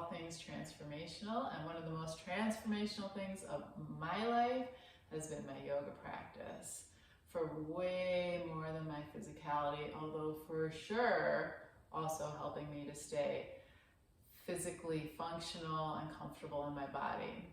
all things transformational, and one of the most transformational things of my life has been my yoga practice, for way more than my physicality, although for sure also helping me to stay physically functional and comfortable in my body.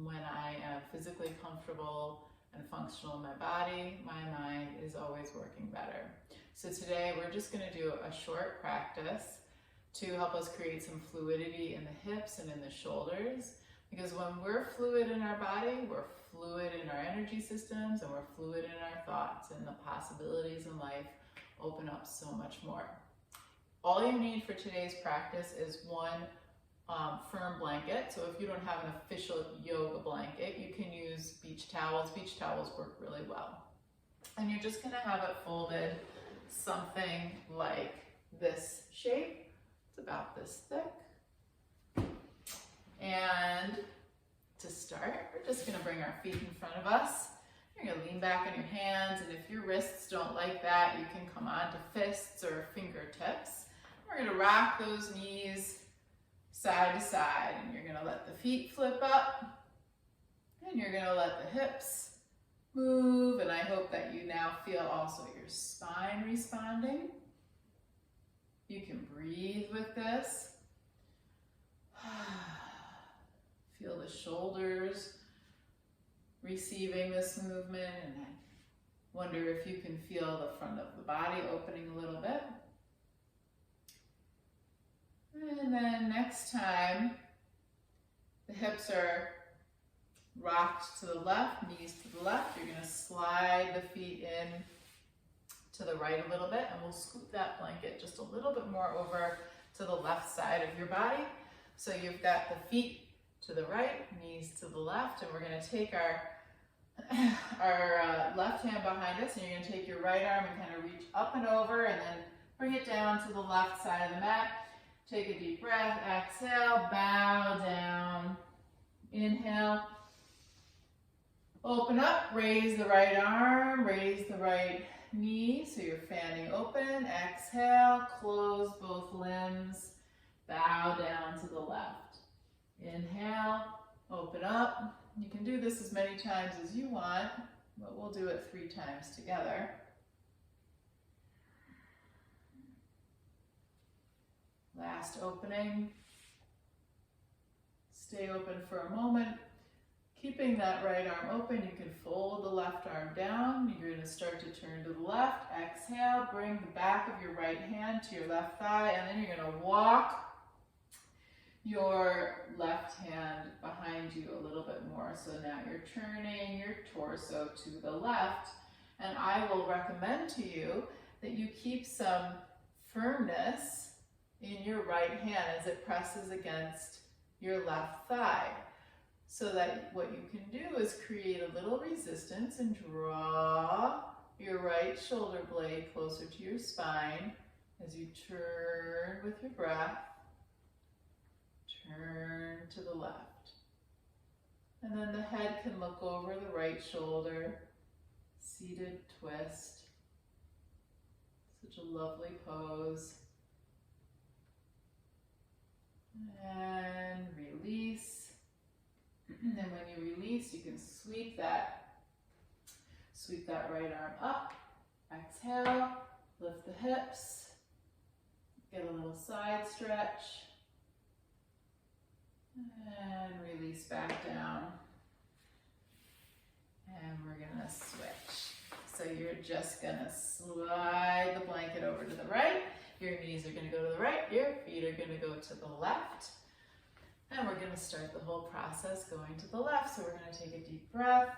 When I am physically comfortable and functional in my body, my mind is always working better. So today we're just going to do a short practice to help us create some fluidity in the hips and in the shoulders. Because when we're fluid in our body, we're fluid in our energy systems, and we're fluid in our thoughts, and the possibilities in life open up so much more. All you need for today's practice is one firm blanket. So if you don't have an official yoga blanket, you can use beach towels. Beach towels work really well. And you're just gonna have it folded something like this shape. It's about this thick. And to start, we're just gonna bring our feet in front of us. You're gonna lean back on your hands, and if your wrists don't like that, you can come on to fists or fingertips. We're gonna rock those knees side to side, and you're gonna let the feet flip up, and you're gonna let the hips move, and I hope that you now feel also your spine responding. You can breathe with this. Feel the shoulders receiving this movement, and I wonder if you can feel the front of the body opening a little bit. And then next time, the hips are rocked to the left, knees to the left. You're going to slide the feet in to the right a little bit, and we'll scoop that blanket just a little bit more over to the left side of your body. So you've got the feet to the right, knees to the left, and we're going to take our left hand behind us, and you're going to take your right arm and kind of reach up and over, and then bring it down to the left side of the mat. Take a deep breath, exhale, bow down, inhale, open up, raise the right arm, raise the right knee, so you're fanning open, exhale, close both limbs, bow down to the left. Inhale, open up. You can do this as many times as you want, but we'll do it 3 times together. Last opening. Stay open for a moment. Keeping that right arm open, you can fold the left arm down. You're going to start to turn to the left. Exhale, bring the back of your right hand to your left thigh, and then you're going to walk your left hand behind you a little bit more. So now you're turning your torso to the left, and I will recommend to you that you keep some firmness in your right hand as it presses against your left thigh, so that what you can do is create a little resistance and draw your right shoulder blade closer to your spine as you turn with your breath. Turn to the left. And then the head can look over the right shoulder. Seated twist. Such a lovely pose. And release. And then when you release, you can sweep that right arm up. Exhale, lift the hips. Get a little side stretch. And release back down. And we're gonna switch. So you're just gonna slide the blanket over to the right. Your knees are gonna go to the right, your feet are gonna go to the left. And we're gonna start the whole process going to the left. So we're gonna take a deep breath.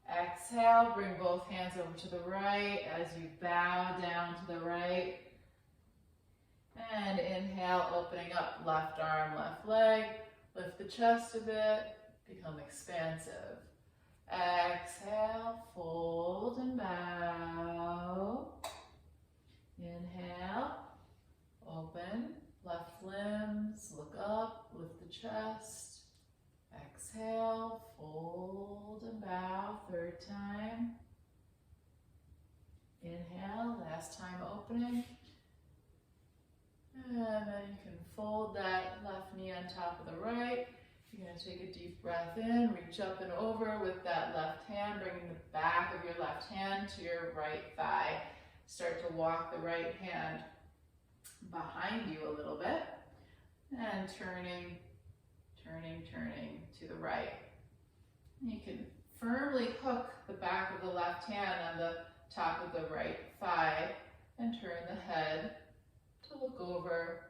Exhale, bring both hands over to the right as you bow down to the right. And inhale, opening up, left arm, left leg. Lift the chest a bit, become expansive. Exhale, fold and bow. Inhale, open, left limbs, look up, lift the chest. Exhale, fold and bow, 3rd time. Inhale, last time opening. And then you can fold that left knee on top of the right. You're going to take a deep breath in, reach up and over with that left hand, bringing the back of your left hand to your right thigh. Start to walk the right hand behind you a little bit, and turning to the right. You can firmly hook the back of the left hand on the top of the right thigh and turn the head to look over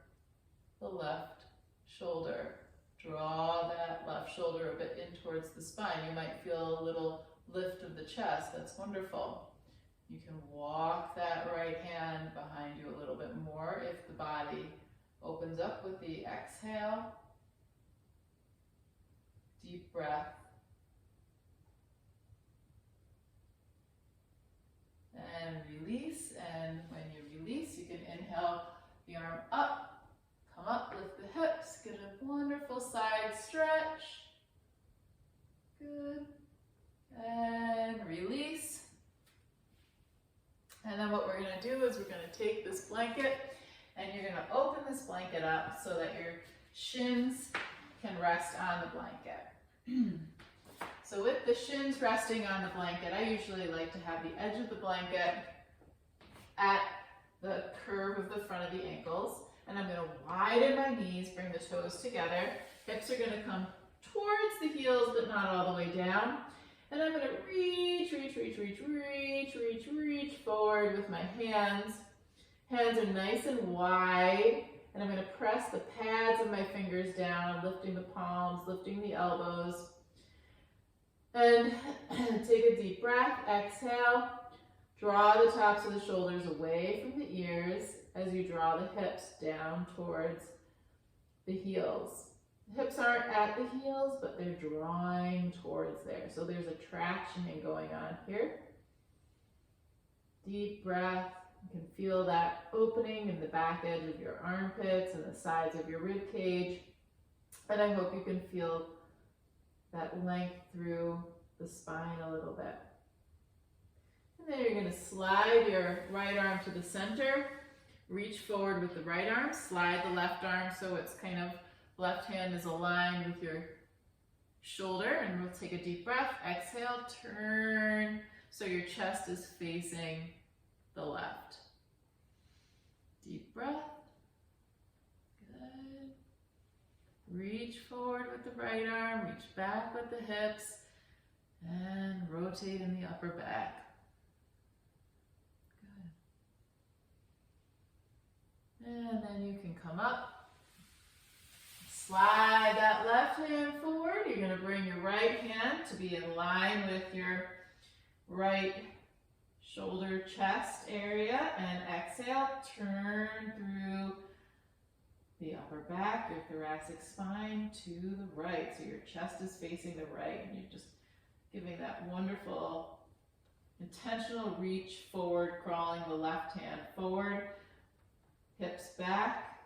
the left shoulder. Draw that left shoulder a bit in towards the spine. You might feel a little lift of the chest. That's wonderful. You can walk that right hand behind you a little bit more if the body opens up with the exhale. Deep breath. And release. And when you release, you can inhale the arm up, come up, lift the hips, get a wonderful side stretch. Good. And release. And then what we're going to do is we're going to take this blanket and you're going to open this blanket up so that your shins can rest on the blanket. So with the shins resting on the blanket, I usually like to have the edge of the blanket at the curve of the front of the ankles. And I'm going to widen my knees, bring the toes together. Hips are going to come towards the heels, but not all the way down. And I'm going to reach forward with my hands. Hands are nice and wide. And I'm going to press the pads of my fingers down, lifting the palms, lifting the elbows. And take a deep breath, exhale. Draw the tops of the shoulders away from the ears as you draw the hips down towards the heels. The hips aren't at the heels, but they're drawing towards there. So there's a tractioning going on here. Deep breath. You can feel that opening in the back edge of your armpits and the sides of your rib cage. And I hope you can feel that length through the spine a little bit. And then you're going to slide your right arm to the center. Reach forward with the right arm. Slide the left arm so it's kind of left hand is aligned with your shoulder. And we'll take a deep breath. Exhale, turn so your chest is facing the left. Deep breath. Good. Reach forward with the right arm. Reach back with the hips. And rotate in the upper back. Good. And then you can come up. Slide that left hand forward. You're going to bring your right hand to be in line with your right shoulder chest area. And exhale, turn through the upper back, your thoracic spine to the right. So your chest is facing the right and you're just giving that wonderful intentional reach forward, crawling the left hand forward, hips back,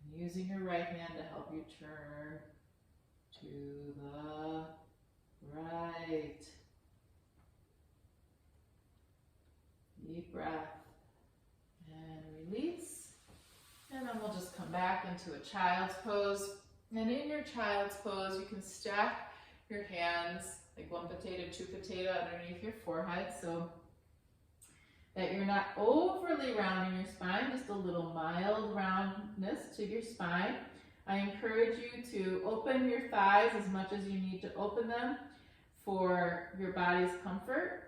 and using your right hand to help you turn to the right. Deep breath and release. And then we'll just come back into a child's pose. And in your child's pose, you can stack your hands like one potato, two potato underneath your forehead so that you're not overly rounding your spine, just a little mild roundness to your spine. I encourage you to open your thighs as much as you need to open them for your body's comfort.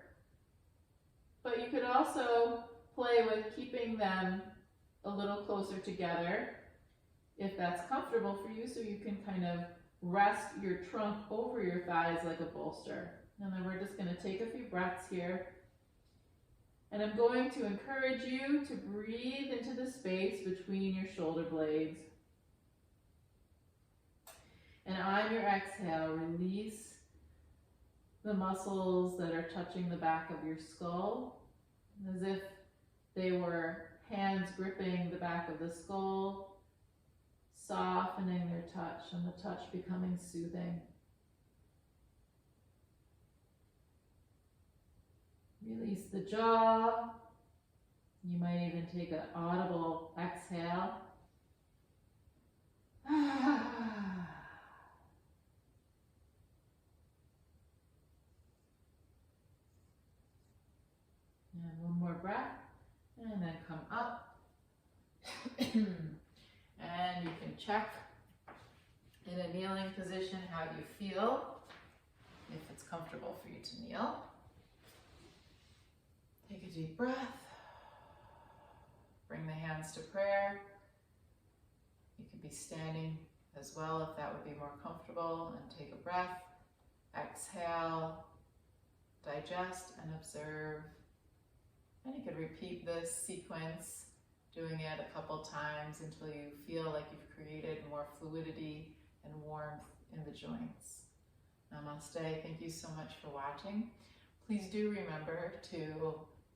But you could also play with keeping them a little closer together if that's comfortable for you, so you can kind of rest your trunk over your thighs like a bolster. And then we're just going to take a few breaths here. And I'm going to encourage you to breathe into the space between your shoulder blades. And on your exhale, release the muscles that are touching the back of your skull, as if they were hands gripping the back of the skull, softening their touch and the touch becoming soothing. Release the jaw. You might even take an audible exhale. And you can check in a kneeling position how you feel, if it's comfortable for you to kneel. Take a deep breath. Bring the hands to prayer. You could be standing as well if that would be more comfortable, and take a breath. Exhale, digest and observe. And you could repeat this sequence, doing it a couple times until you feel like you've created more fluidity and warmth in the joints. Namaste. Thank you so much for watching. Please do remember to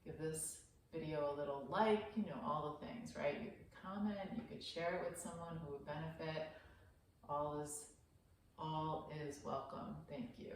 give this video a little like, all the things, right? You could comment, you could share it with someone who would benefit. All is welcome. Thank you.